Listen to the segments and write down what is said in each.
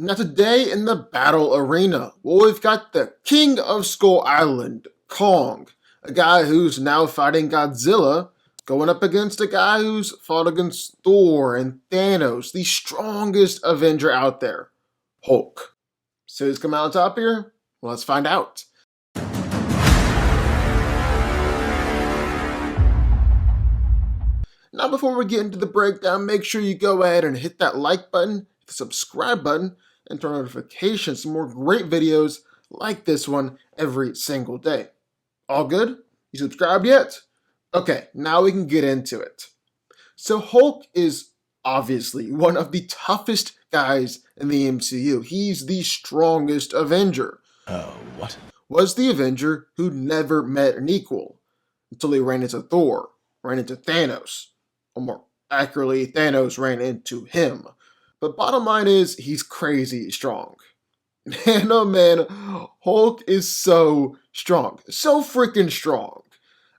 Now today in the battle arena, well, we've got the King of Skull Island, Kong, a guy who's now fighting Godzilla, going up against a guy who's fought against Thor and Thanos, the strongest Avenger out there, Hulk. So who's coming out on top here? Well, let's find out. Now before we get into the breakdown, make sure you go ahead and hit that like button, hit the subscribe button, and turn on notifications for more great videos like this one every single day. All good? You subscribed yet? Okay, now we can get into it. So Hulk is obviously one of the toughest guys in the MCU. He's the strongest Avenger. What? Was the Avenger who never met an equal until he ran into Thor, ran into Thanos. Or more accurately, Thanos ran into him. But bottom line is, he's crazy strong. Man, oh man, Hulk is so strong. So freaking strong.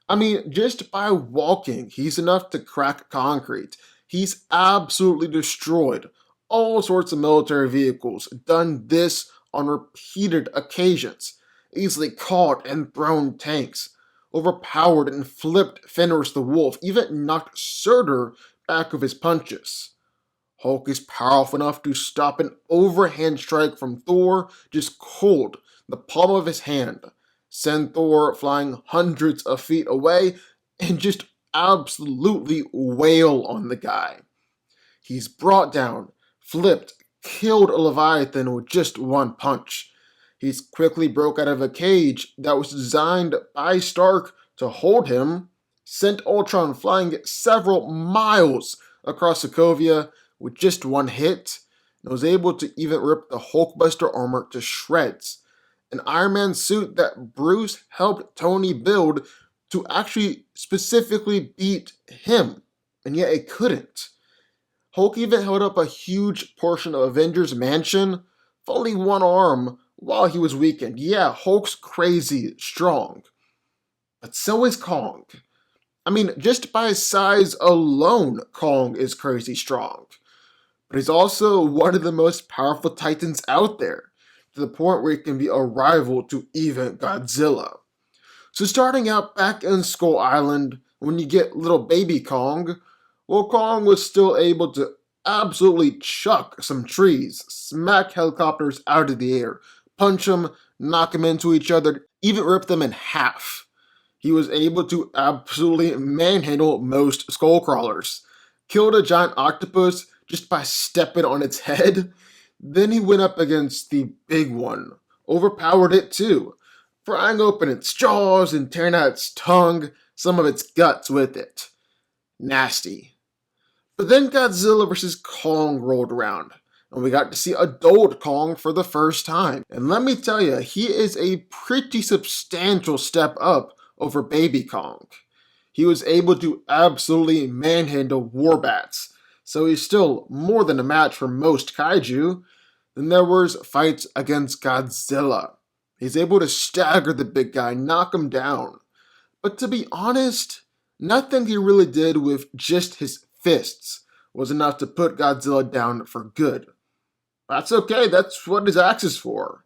I mean, just by walking, he's enough to crack concrete. He's absolutely destroyed all sorts of military vehicles, done this on repeated occasions, easily caught and thrown tanks, overpowered and flipped Fenris the Wolf, even knocked Surtur back with his punches. Hulk is powerful enough to stop an overhand strike from Thor just cold, the palm of his hand, send Thor flying hundreds of feet away, and just absolutely wail on the guy. He's brought down, flipped, killed a Leviathan with just one punch. He's quickly broke out of a cage that was designed by Stark to hold him, sent Ultron flying several miles across Sokovia with just one hit, and was able to even rip the Hulkbuster armor to shreds. An Iron Man suit that Bruce helped Tony build to actually specifically beat him, and yet it couldn't. Hulk even held up a huge portion of Avengers Mansion with only one arm while he was weakened. Yeah, Hulk's crazy strong. But so is Kong. I mean, just by his size alone, Kong is crazy strong. But he's also one of the most powerful titans out there, to the point where he can be a rival to even Godzilla. So starting out back in Skull Island, when you get little baby Kong, well, Kong was still able to absolutely chuck some trees, smack helicopters out of the air, punch them, knock them into each other, even rip them in half. He was able to absolutely manhandle most skullcrawlers, killed a giant octopus just by stepping on its head. Then he went up against the big one, overpowered it too, prying open its jaws and tearing out its tongue, some of its guts with it. Nasty. But then Godzilla vs. Kong rolled around, and we got to see adult Kong for the first time. And let me tell you, he is a pretty substantial step up over baby Kong. He was able to absolutely manhandle warbats, so he's still more than a match for most kaiju. Then there was fights against Godzilla. He's able to stagger the big guy, knock him down. But to be honest, nothing he really did with just his fists was enough to put Godzilla down for good. That's okay, that's what his axe is for.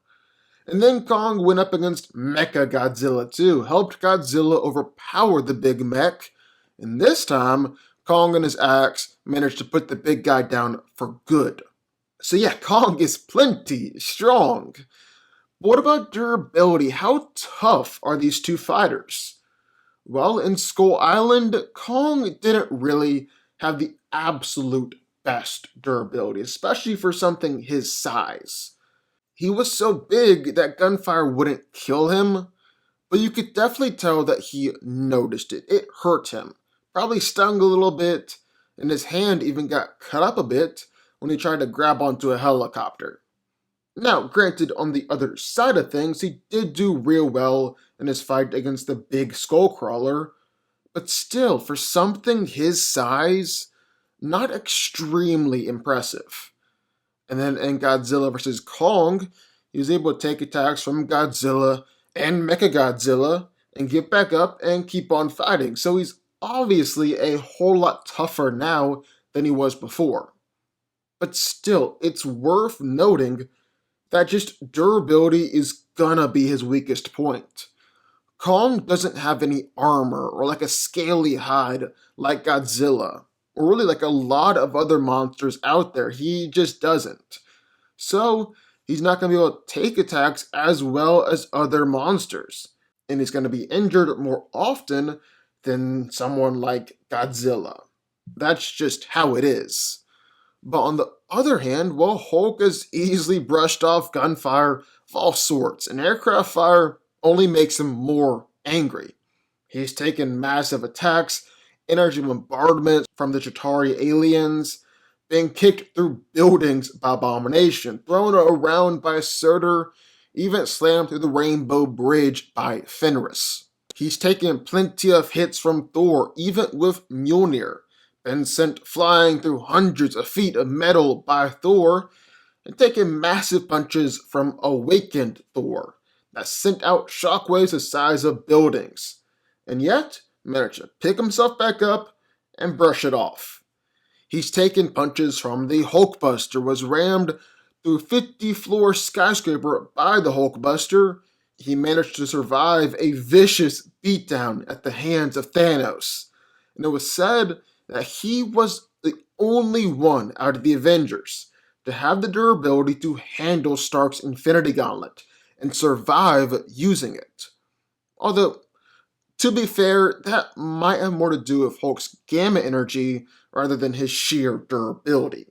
And then Kong went up against Mecha Godzilla too, helped Godzilla overpower the big mech, and this time, Kong and his axe managed to put the big guy down for good. So yeah, Kong is plenty strong. But what about durability? How tough are these two fighters? Well, in Skull Island, Kong didn't really have the absolute best durability, especially for something his size. He was so big that gunfire wouldn't kill him, but you could definitely tell that he noticed it. It hurt him, probably stung a little bit, and his hand even got cut up a bit when he tried to grab onto a helicopter. Now, granted, on the other side of things, he did do real well in his fight against the big skullcrawler, but still, for something his size, not extremely impressive. And then in Godzilla vs. Kong, he was able to take attacks from Godzilla and Mechagodzilla and get back up and keep on fighting. So he's obviously a whole lot tougher now than he was before. But still, it's worth noting that just durability is gonna be his weakest point. Kong doesn't have any armor or like a scaly hide like Godzilla, or really like a lot of other monsters out there. He just doesn't. So, he's not going to be able to take attacks as well as other monsters. And he's going to be injured more often than someone like Godzilla. That's just how it is. But on the other hand, well, Hulk has easily brushed off gunfire of all sorts, and aircraft fire only makes him more angry. He's taken massive attacks, energy bombardments from the Chitauri aliens, being kicked through buildings by Abomination, thrown around by Surtur, even slammed through the Rainbow Bridge by Fenris. He's taken plenty of hits from Thor, even with Mjolnir, been sent flying through hundreds of feet of metal by Thor, and taken massive punches from Awakened Thor that sent out shockwaves the size of buildings, and yet managed to pick himself back up and brush it off. He's taken punches from the Hulkbuster, was rammed through 50-floor skyscraper by the Hulkbuster. He managed to survive a vicious beatdown at the hands of Thanos, and it was said that he was the only one out of the Avengers to have the durability to handle Stark's Infinity Gauntlet and survive using it. Although, to be fair, that might have more to do with Hulk's gamma energy rather than his sheer durability.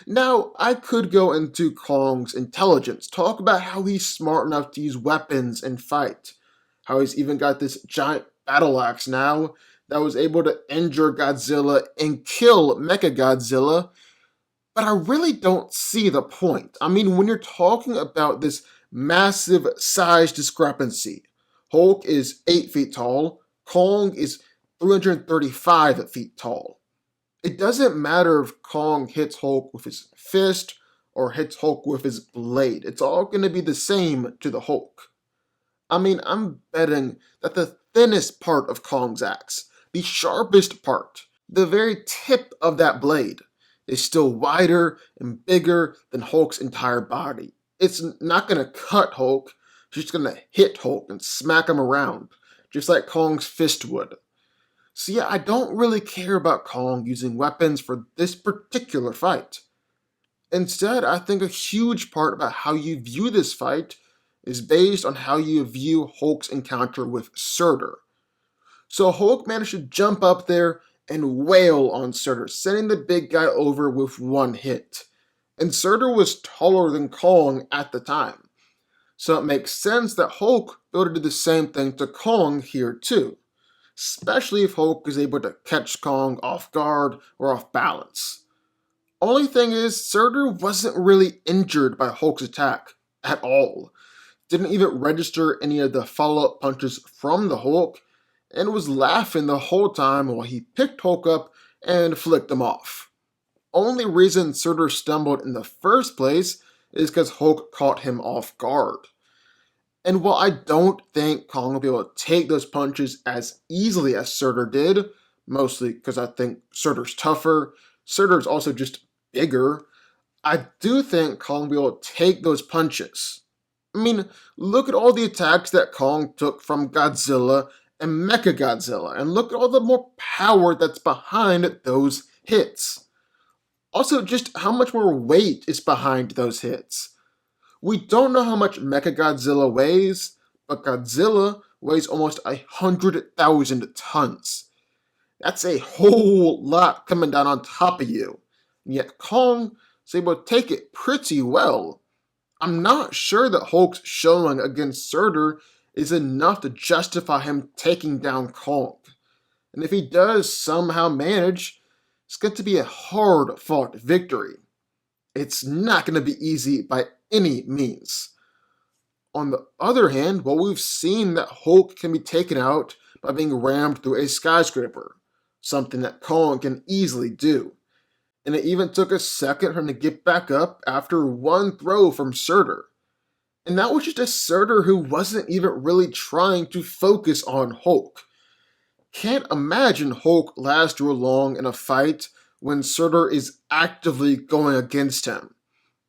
Now, I could go into Kong's intelligence, talk about how he's smart enough to use weapons and fight, how he's even got this giant battle axe now that was able to injure Godzilla and kill Mechagodzilla, but I really don't see the point. I mean, when you're talking about this massive size discrepancy, Hulk is 8 feet tall, Kong is 335 feet tall. It doesn't matter if Kong hits Hulk with his fist or hits Hulk with his blade. It's all going to be the same to the Hulk. I mean, I'm betting that the thinnest part of Kong's axe, the sharpest part, the very tip of that blade, is still wider and bigger than Hulk's entire body. It's not going to cut Hulk, it's just going to hit Hulk and smack him around, just like Kong's fist would. So yeah, I don't really care about Kong using weapons for this particular fight. Instead, I think a huge part about how you view this fight is based on how you view Hulk's encounter with Surtur. So Hulk managed to jump up there and wail on Surtur, sending the big guy over with one hit. And Surtur was taller than Kong at the time. So it makes sense that Hulk would be able to do the same thing to Kong here too, especially if Hulk is able to catch Kong off guard or off balance. Only thing is, Surtur wasn't really injured by Hulk's attack at all. Didn't even register any of the follow-up punches from the Hulk, and was laughing the whole time while he picked Hulk up and flicked him off. Only reason Surtur stumbled in the first place is because Hulk caught him off guard. And while I don't think Kong will be able to take those punches as easily as Surtur did, mostly because I think Surtur's tougher, Surtur's also just bigger, I do think Kong will be able to take those punches. I mean, look at all the attacks that Kong took from Godzilla and Mechagodzilla, and look at all the more power that's behind those hits. Also, just how much more weight is behind those hits. We don't know how much Mechagodzilla weighs, but Godzilla weighs almost 100,000 tons. That's a whole lot coming down on top of you. And yet Kong is able to take it pretty well. I'm not sure that Hulk's showing against Surtur is enough to justify him taking down Kong. And if he does somehow manage, it's going to be a hard-fought victory. It's not going to be easy by any means. On the other hand, well, we've seen that Hulk can be taken out by being rammed through a skyscraper, something that Kong can easily do. And it even took a second for him to get back up after one throw from Surtur. And that was just a Surtur who wasn't even really trying to focus on Hulk. Can't imagine Hulk lasts real long in a fight when Surtur is actively going against him.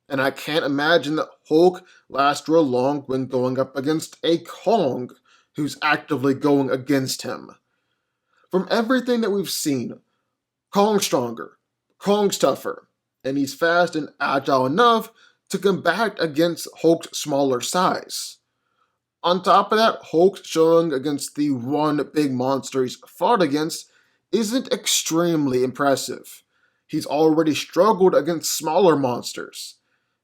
And I can't imagine that Hulk lasts real long when going up against a Kong who's actively going against him. From everything that we've seen, Kong's stronger, Kong's tougher, and he's fast and agile enough to combat against Hulk's smaller size. On top of that, Hulk's showing against the one big monster he's fought against isn't extremely impressive. He's already struggled against smaller monsters,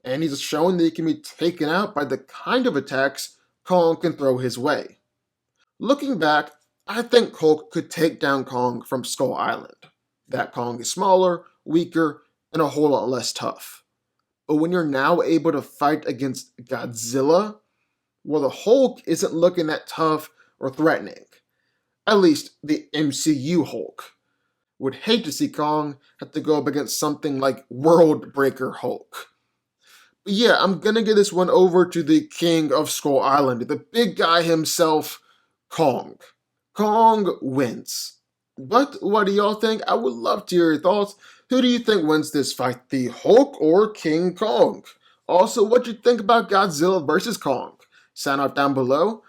and he's shown that he can be taken out by the kind of attacks Kong can throw his way. Looking back, I think Hulk could take down Kong from Skull Island. That Kong is smaller, weaker, and a whole lot less tough. But when you're now able to fight against Godzilla, well, the Hulk isn't looking that tough or threatening. At least the MCU Hulk. Would hate to see Kong have to go up against something like World Breaker Hulk. But yeah, I'm gonna give this one over to the King of Skull Island, the big guy himself, Kong. Kong wins. But what do y'all think? I would love to hear your thoughts. Who do you think wins this fight, the Hulk or King Kong? Also, what do you think about Godzilla versus Kong? Sound off down below.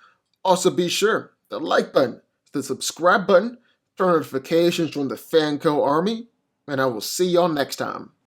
Also, be sure the like button, the subscribe button, turn notifications from the DanCo army, and I will see y'all next time.